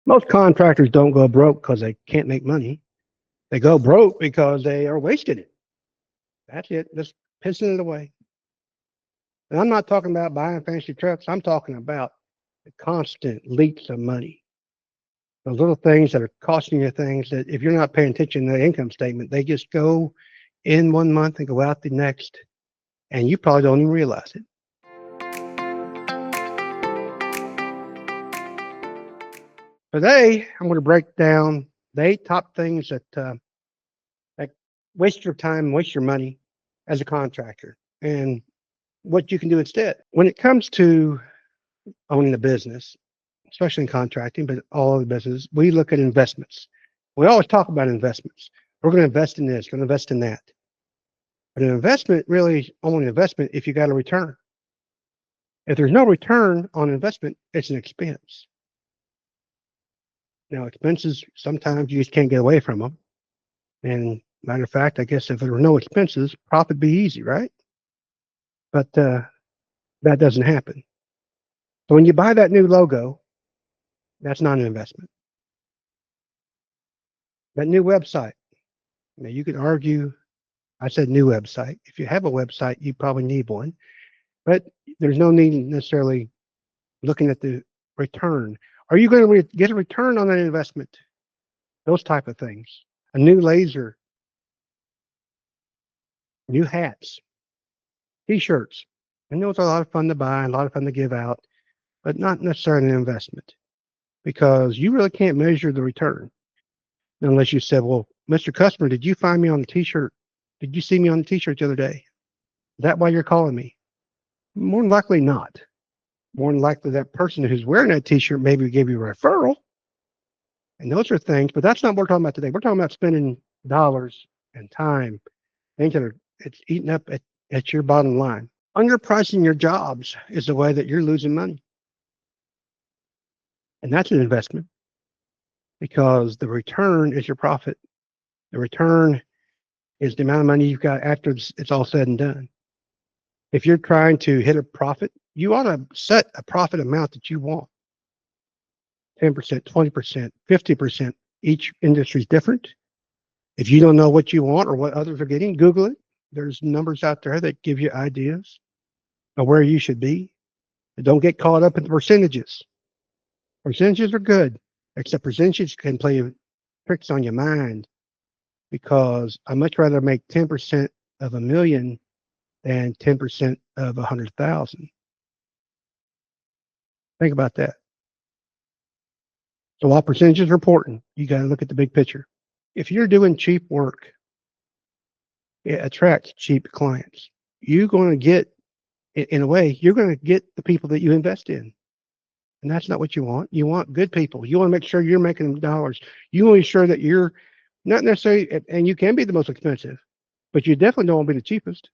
Most contractors don't go broke because they can't make money. They go broke because they are wasting it. That's it. Just pissing it away. And I'm not talking about buying fancy trucks. I'm talking about the constant leaks of money. Those little things that are costing you things that if you're not paying attention to the income statement, they just go in one month and go out the next. And you probably don't even realize it. Today, I'm going to break down the 8 top things that waste your time, waste your money as a contractor, and what you can do instead. When it comes to owning a business, especially in contracting, but all other businesses, we look at investments. We always talk about investments. We're going to invest in this, we're going to invest in that. But an investment really is only an investment if you got a return. If there's no return on investment, it's an expense. Now, expenses, sometimes you just can't get away from them. And matter of fact, I guess if there were no expenses, profit would be easy, right? But that doesn't happen. So when you buy that new logo, that's not an investment. That new website, now you could argue, I said new website. If you have a website, you probably need one, but there's no need necessarily looking at the return. Are you going to get a return on that investment? Those type of things. A new laser, new hats, t-shirts. And those are a lot of fun to buy, a lot of fun to give out, but not necessarily an investment because you really can't measure the return unless you said, well, Mr. Customer, did you find me on the t-shirt? Did you see me on the t-shirt the other day? Is that why you're calling me? More than likely not. More than likely that person who's wearing that t-shirt maybe gave you a referral. And those are things, but that's not what we're talking about today. We're talking about spending dollars and time, things that are it's eating up at your bottom line. Underpricing your jobs is the way that you're losing money. And that's an investment because the return is your profit. The return is the amount of money you've got after it's all said and done. If you're trying to hit a profit, you ought to set a profit amount that you want. 10%, 20%, 50%. Each industry is different. If you don't know what you want or what others are getting, Google it. There's numbers out there that give you ideas of where you should be. And don't get caught up in the percentages. Percentages are good, except percentages can play tricks on your mind because I'd much rather make 10% of a million than 10% of 100,000. Think about that. So while percentages are important, you got to look at the big picture. If you're doing cheap work, it attracts cheap clients. You're going to get, in a way, you're going to get the people that you invest in. And that's not what you want. You want good people. You want to make sure you're making dollars. You want to be sure that you're not necessarily, and you can be the most expensive, but you definitely don't want to be the cheapest.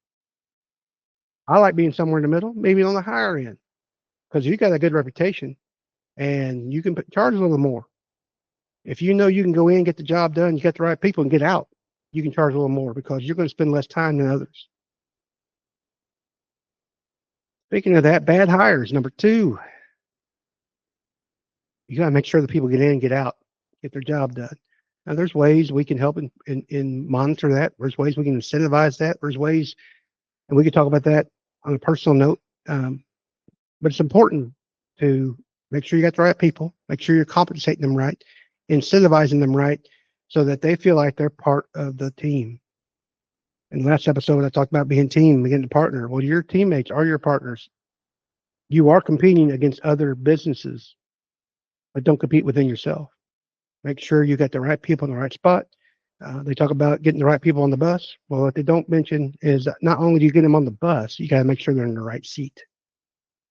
I like being somewhere in the middle, maybe on the higher end, because you got a good reputation and you can charge a little more. If you know you can go in, get the job done, you got the right people and get out, you can charge a little more because you're going to spend less time than others. Speaking of that, bad hires, number 2. You got to make sure the people get in, get out, get their job done. Now, there's ways we can help in monitor that. There's ways we can incentivize that. There's ways, and we can talk about that on a personal note. But it's important to make sure you got the right people, make sure you're compensating them right, incentivizing them right, so that they feel like they're part of the team. In the last episode, I talked about being team, being a partner. Well, your teammates are your partners. You are competing against other businesses, but don't compete within yourself. Make sure you got the right people in the right spot. They talk about getting the right people on the bus. Well, what they don't mention is that not only do you get them on the bus, you got to make sure they're in the right seat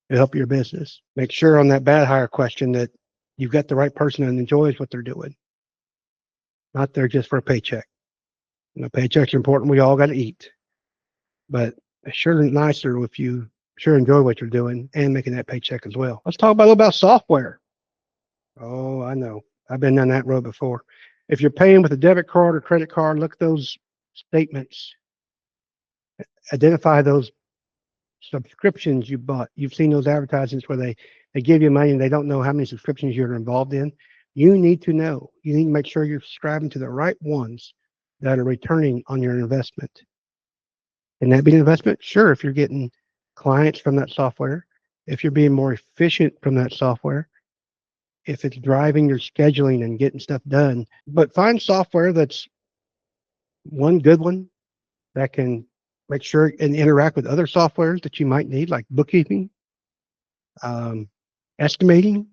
to help your business. Make sure on that bad hire question that you've got the right person and enjoys what they're doing. Not there just for a paycheck. Paychecks are important. We all got to eat. But it's sure nicer if you sure enjoy what you're doing and making that paycheck as well. Let's talk a little about software. Oh, I know. I've been down that road before. If you're paying with a debit card or credit card, look at those statements. Identify those subscriptions you bought. You've seen those advertisements where they give you money and they don't know how many subscriptions you're involved in. You need to know. You need to make sure you're subscribing to the right ones that are returning on your investment. Can that be an investment? Sure, if you're getting clients from that software, if you're being more efficient from that software, if it's driving your scheduling and getting stuff done. But find software that's one good one that can make sure and interact with other softwares that you might need, like bookkeeping, um, estimating.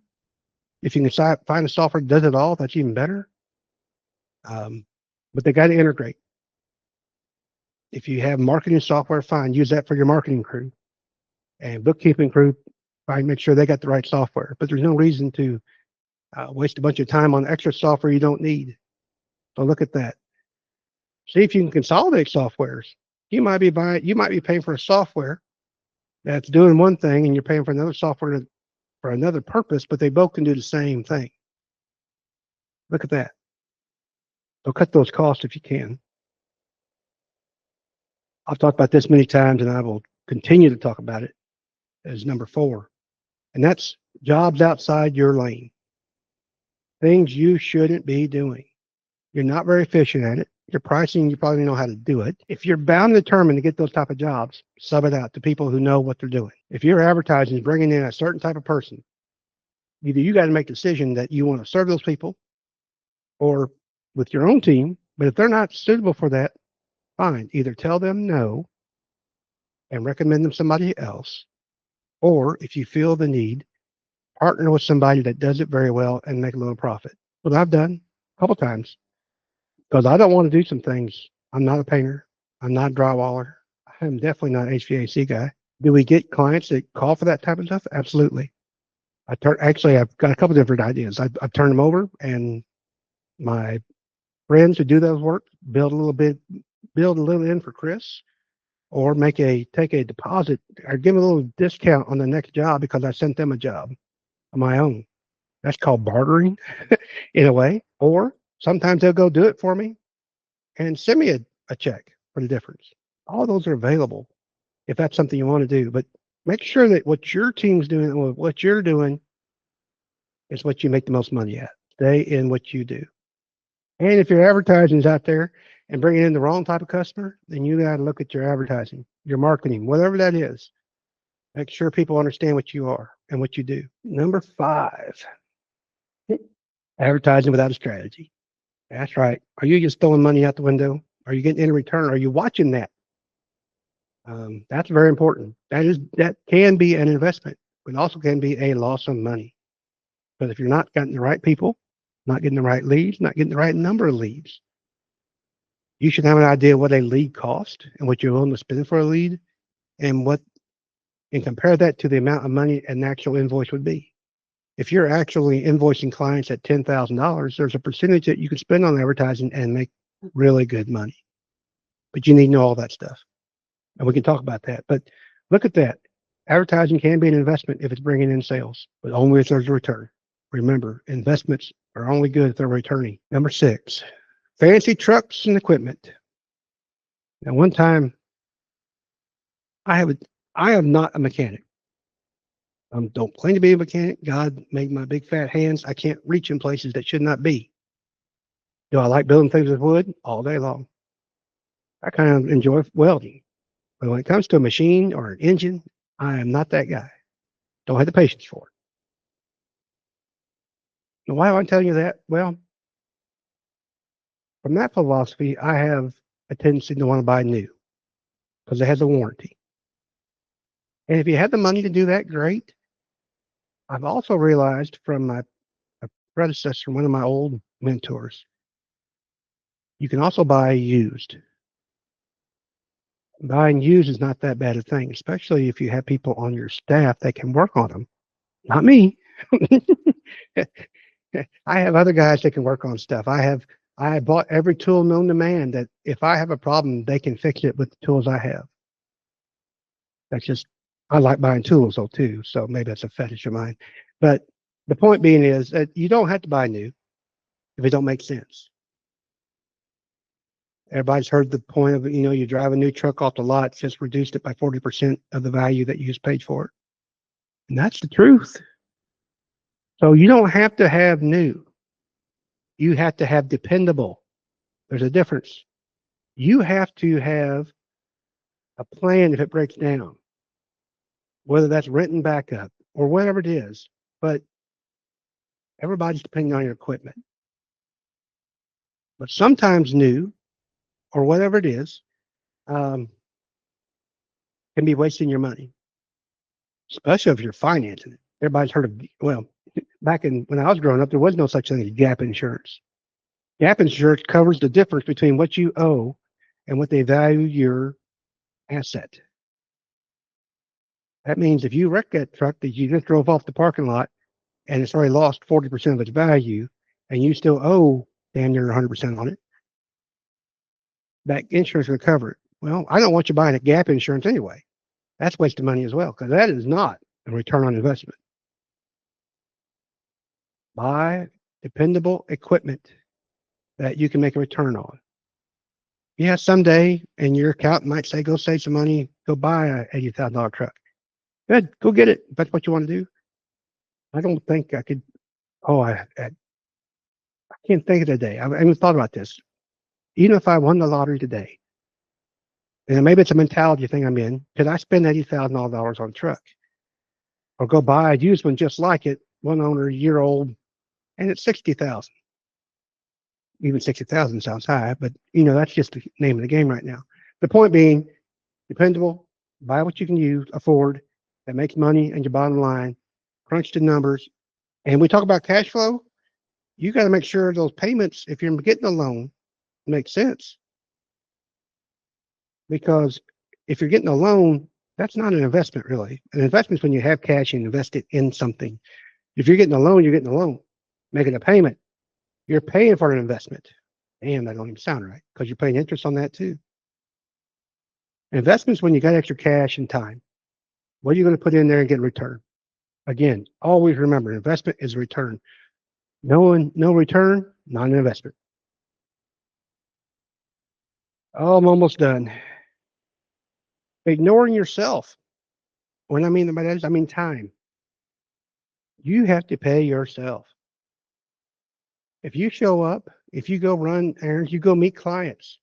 If you can find a software that does it all, that's even better. But they got to integrate. If you have marketing software, fine, use that for your marketing crew. And bookkeeping crew, fine, make sure they got the right software. But there's no reason to waste a bunch of time on extra software you don't need. So look at that. See if you can consolidate softwares. You might be paying for a software that's doing one thing, and you're paying for another software for another purpose, but they both can do the same thing. Look at that. So cut those costs if you can. I've talked about this many times, and I will continue to talk about it as number 4. And that's jobs outside your lane. Things you shouldn't be doing. You're not very efficient at it. Your pricing, you probably know how to do it. If you're bound and determined to get those type of jobs, sub it out to people who know what they're doing. If your advertising is bringing in a certain type of person, either you got to make a decision that you want to serve those people or with your own team. But if they're not suitable for that, fine. Either tell them no and recommend them somebody else, or if you feel the need, partner with somebody that does it very well and make a little profit. What I've done a couple times, because I don't want to do some things. I'm not a painter. I'm not a drywaller. I'm definitely not an HVAC guy. Do we get clients that call for that type of stuff? Absolutely. I've got a couple different ideas. I've turned them over, and my friends who do those work build a little in for Chris, or take a deposit or give them a little discount on the next job because I sent them a job of my own. That's called bartering in a way. Or sometimes they'll go do it for me and send me a check for the difference. All those are available if that's something you want to do. But make sure that what your team's doing and what you're doing is what you make the most money at. Stay in what you do. And if your advertising is out there and bringing in the wrong type of customer, then you got to look at your advertising, your marketing, whatever that is. Make sure people understand what you are and what you do. Number 5, advertising without a strategy. That's right. Are you just throwing money out the window? Are you getting any return? Are you watching that? That's very important. That can be an investment, but also can be a loss of money. But if you're not getting the right people, not getting the right leads, not getting the right number of leads, you should have an idea what a lead cost and what you're willing to spend for a lead, and compare that to the amount of money an actual invoice would be. If you're actually invoicing clients at $10,000, there's a percentage that you can spend on advertising and make really good money. But you need to know all that stuff. And we can talk about that. But look at that. Advertising can be an investment if it's bringing in sales, but only if there's a return. Remember, investments are only good if they're returning. Number 6, fancy trucks and equipment. Now, one time, I am not a mechanic. Don't claim to be a mechanic. God made my big fat hands. I can't reach in places that should not be. Do I like building things with wood? All day long. I kind of enjoy welding. But when it comes to a machine or an engine, I am not that guy. Don't have the patience for it. Now, why am I telling you that? Well, from that philosophy, I have a tendency to want to buy new because it has a warranty. And if you have the money to do that, great. I've also realized from my predecessor, one of my old mentors, you can also buy used. Buying used is not that bad a thing, especially if you have people on your staff that can work on them. Not me. I have other guys that can work on stuff. I have bought every tool known to man that if I have a problem, they can fix it with the tools I have. That's just, I like buying tools though too, so maybe that's a fetish of mine. But the point being is that you don't have to buy new if it don't make sense. Everybody's heard the point of, you drive a new truck off the lot, just reduced it by 40% of the value that you just paid for it. And that's the truth. So you don't have to have new. You have to have dependable. There's a difference. You have to have a plan if it breaks down, whether that's renting back up or whatever it is. But everybody's depending on your equipment. But sometimes new or whatever it is um, can be wasting your money, especially if you're financing it. Everybody's heard of, well, back in when I was growing up, there was no such thing as gap insurance. Gap insurance covers the difference between what you owe and what they value your asset. That means if you wreck that truck that you just drove off the parking lot and it's already lost 40% of its value and you still owe damn near 100% on it, that insurance will cover it. Well, I don't want you buying a gap insurance anyway. That's wasting money as well because that is not a return on investment. Buy dependable equipment that you can make a return on. Yeah, someday, and your accountant might say, go save some money, go buy a $80,000 truck. Good, go get it if that's what you want to do. I don't think I could. Oh, I can't think of the day. I haven't thought about this. Even if I won the lottery today, and maybe it's a mentality thing I'm in, could I spend $80,000 on a truck or go buy a used one just like it, one owner, a year old, and it's 60,000. Even 60,000 sounds high, but that's just the name of the game right now. The point being, dependable, buy what you can use, afford, that makes money and your bottom line, crunch the numbers. And we talk about cash flow. You got to make sure those payments, if you're getting a loan, make sense. Because if you're getting a loan, that's not an investment really. An investment is when you have cash and invest it in something. If you're getting a loan, you're getting a loan. Making a payment, you're paying for an investment. Damn, that don't even sound right because you're paying interest on that too. Investments when you got extra cash and time. What are you going to put in there and get a return? Again, always remember, investment is a return. No return, not an investment. Oh, I'm almost done. Ignoring yourself. What I mean by that is, I mean time. You have to pay yourself. If you show up, if you go run errands, you go meet clients,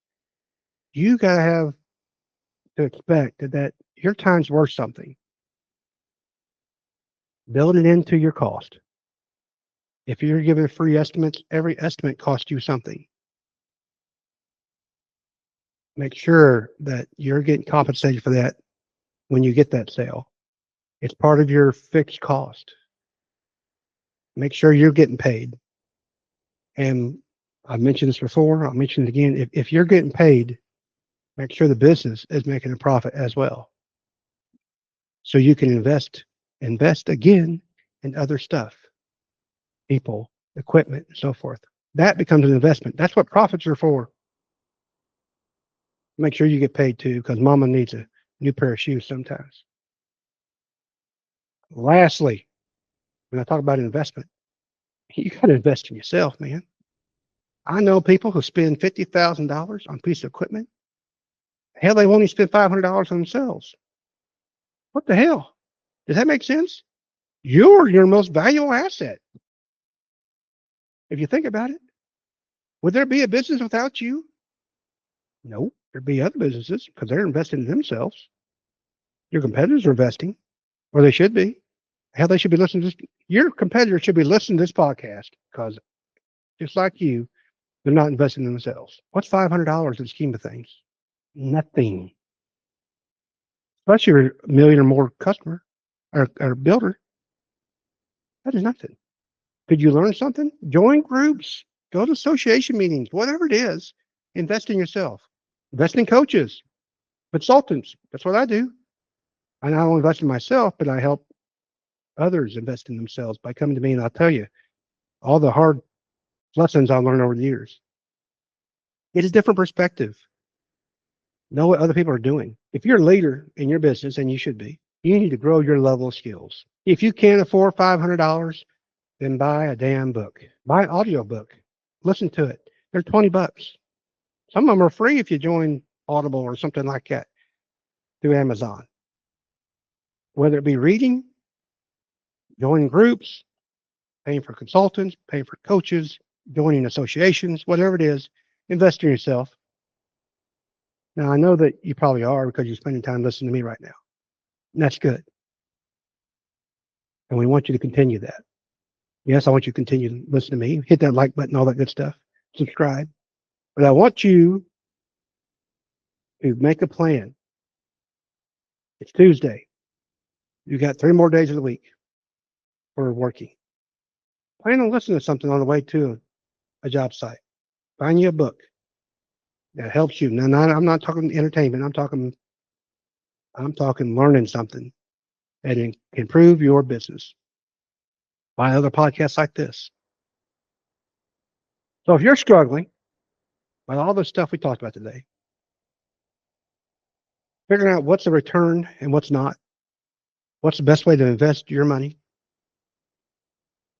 you got to have to expect that your time's worth something. Build it into your cost. If you're giving free estimates, every estimate costs you something. Make sure that you're getting compensated for that when you get that sale. It's part of your fixed cost. Make sure you're getting paid. And I've mentioned this before, I'll mention it again. If you're getting paid, make sure the business is making a profit as well. So you can invest again in other stuff, people, equipment, and so forth. That becomes an investment. That's what profits are for. Make sure you get paid too, because mama needs a new pair of shoes sometimes. Lastly, when I talk about investment, you got to invest in yourself, man. I know people who spend $50,000 on a piece of equipment. Hell, they won't even spend $500 on themselves. What the hell? Does that make sense? You're your most valuable asset. If you think about it, would there be a business without you? No, there'd be other businesses because they're investing in themselves. Your competitors are investing, or they should be. Hell, they should be listening to this. Your competitors should be listening to this podcast because just like you, they're not investing in themselves. What's $500 in the scheme of things? Nothing. Especially if you're a million or more customer or builder. That is nothing. Could you learn something? Join groups, go to association meetings, whatever it is. Invest in yourself. Invest in coaches, consultants. That's what I do. I not only invest in myself, but I help others invest in themselves by coming to me, and I'll tell you all the hard lessons I learned over the years. Get a different perspective. Know what other people are doing. If you're a leader in your business, and you should be, you need to grow your level of skills. If you can't afford $500, then buy a damn book. Buy an audio book. Listen to it. They're $20. Some of them are free if you join Audible or something like that through Amazon. Whether it be reading, joining groups, paying for consultants, paying for coaches, joining associations, whatever it is, invest in yourself. Now, I know that you probably are because you're spending time listening to me right now. And that's good. And we want you to continue that. Yes, I want you to continue to listen to me. Hit that like button, all that good stuff. Subscribe. But I want you to make a plan. It's Tuesday. You got 3 more days of the week for working. Plan on listening to something on the way to a job site. Find you a book that helps you. Now, I'm not talking entertainment. I'm talking learning something that can improve your business. Find other podcasts like this. So if you're struggling with all the stuff we talked about today, figuring out what's a return and what's not, what's the best way to invest your money,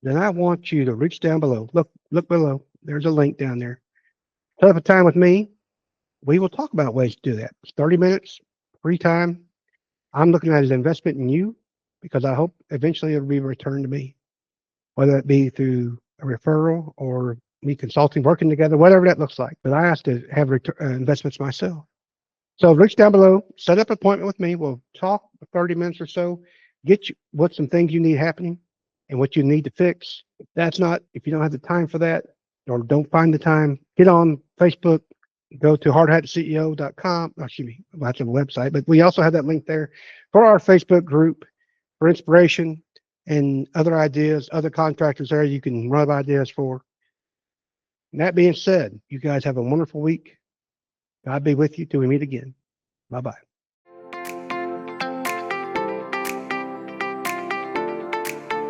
then I want you to reach down below. Look below. There's a link down there. Set up a time with me. We will talk about ways to do that. It's 30 minutes, free time. I'm looking at it as an investment in you because I hope eventually it'll be returned to me, whether it be through a referral or me consulting, working together, whatever that looks like. But I have to have investments myself. So reach down below, set up an appointment with me. We'll talk for 30 minutes or so, get you what some things you need happening and what you need to fix. If you don't have the time for that or don't find the time, get on Facebook, go to hardhatceo.com. Excuse me, that's a website, but we also have that link there for our Facebook group for inspiration and other ideas, other contractors there you can run ideas for. And that being said, you guys have a wonderful week. God be with you till we meet again. Bye-bye.